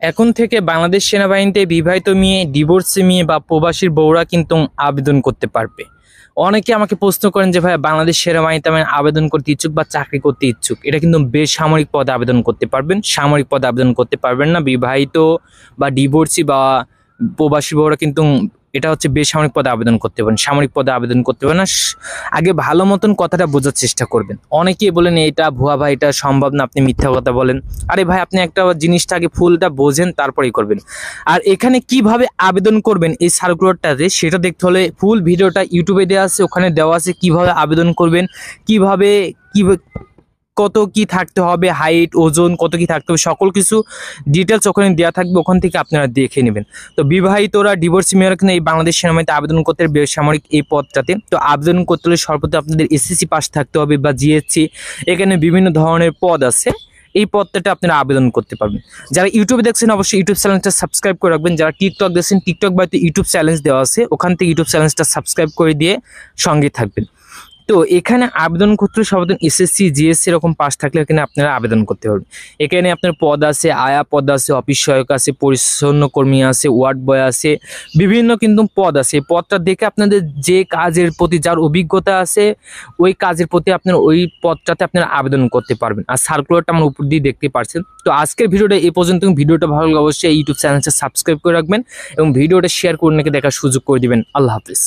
এখন থেকে বাংলাদেশ সেনাবাহিনীতে বিবাহিত মেয়ে, ডিভোর্সি মেয়ে বা প্রবাসীর বউরা কিন্তু আবেদন করতে পারবে। অনেকে আমাকে প্রশ্ন করেন যে ভাই বাংলাদেশ সেনাবাহিনীতে আমি আবেদন করতে ইচ্ছুক বা চাকরি করতে ইচ্ছুক, এটা কিন্তু বেসামরিক পদে আবেদন করতে পারবেন, সামরিক পদে আবেদন করতে পারবেন না। বিবাহিত বা ডিভোর্সি বা প্রবাসী বউরা কিন্তু এটা হচ্ছে বেসামরিক পদে আবেদন করতে পারেন, সামরিক পদে আবেদন করতে পারেন না। আগে ভালো মতন কথাটা বোঝার চেষ্টা করবেন। অনেকেই বলেন এটা ভুয়া ভাই, এটা সম্ভব না, আপনি মিথ্যা কথা বলেন। আরে ভাই, আপনি একটা জিনিসটা আগে ফুলটা বোঝেন, তারপরেই করবেন। আর এখানে কিভাবে আবেদন করবেন এই সার্কুলারটাতে, সেটা দেখতে হলে ফুল ভিডিওটা ইউটিউবে দেওয়া আছে, ওখানে দেওয়া আছে কিভাবে আবেদন করবেন, কিভাবে কত কি থাকতে হবে, হাইট, ওজন কত কি থাকতে হবে, সকল কিছু ডিটেলস ওখানে দেওয়া থাকবে, ওখান থেকে আপনারা দেখে নেবেন। তো বিবাহিতরা, ডিভোর্সি মেয়েরা কিন্তু এই বাংলাদেশ সেনাবাহিনীতে আবেদন করতে বেসামরিক এই পদটাতে। তো আবেদন করতে হলে সর্বপ্রথম আপনাদের এসএসসি পাস থাকতে হবে বা জিএসসি। এখানে বিভিন্ন ধরনের পদ আছে, এই পদটাতে আপনারা আবেদন করতে পারবেন। যারা ইউটিউবে দেখছেন অবশ্যই ইউটিউব চ্যানেলটা সাবস্ক্রাইব করে রাখবেন। যারা টিকটক দেখছেন, টিকটক বাড়িতে ইউটিউব চ্যালেঞ্জ দেওয়া আছে, ওখান থেকে ইউটিউব চ্যানেলটা সাবস্ক্রাইব করে দিয়ে সঙ্গে থাকবেন। তো এখানে আবেদন করতে সর্বপ্রথম এসএসসি, জিএসসি এরকম পাস থাকলে এখানে আপনারা আবেদন করতে পারবেন। এখানে আপনার পদ আছে, আয়া পদ আছে, অফিস সহায়ক আছে, পরিচ্ছন্ন কর্মী আছে, ওয়ার্ড বয় আছে, বিভিন্ন কিন্তু পদ আছে। এই পদটা দেখে আপনাদের যে কাজের প্রতি যার অভিজ্ঞতা আছে, ওই কাজের প্রতি আপনার ওই পদটাতে আপনারা আবেদন করতে পারবেন। আর সার্কুলারটা আমার উপর দিয়ে দেখতে পাচ্ছেন। তো আজকের ভিডিওটা এই পর্যন্ত। ভিডিওটা ভালো লাগলে অবশ্যই ইউটিউব চ্যানেলটা সাবস্ক্রাইব করে রাখবেন এবং ভিডিওটা শেয়ার করে নাকি দেখার সুযোগ করে দিবেন। আল্লাহ হাফিজ।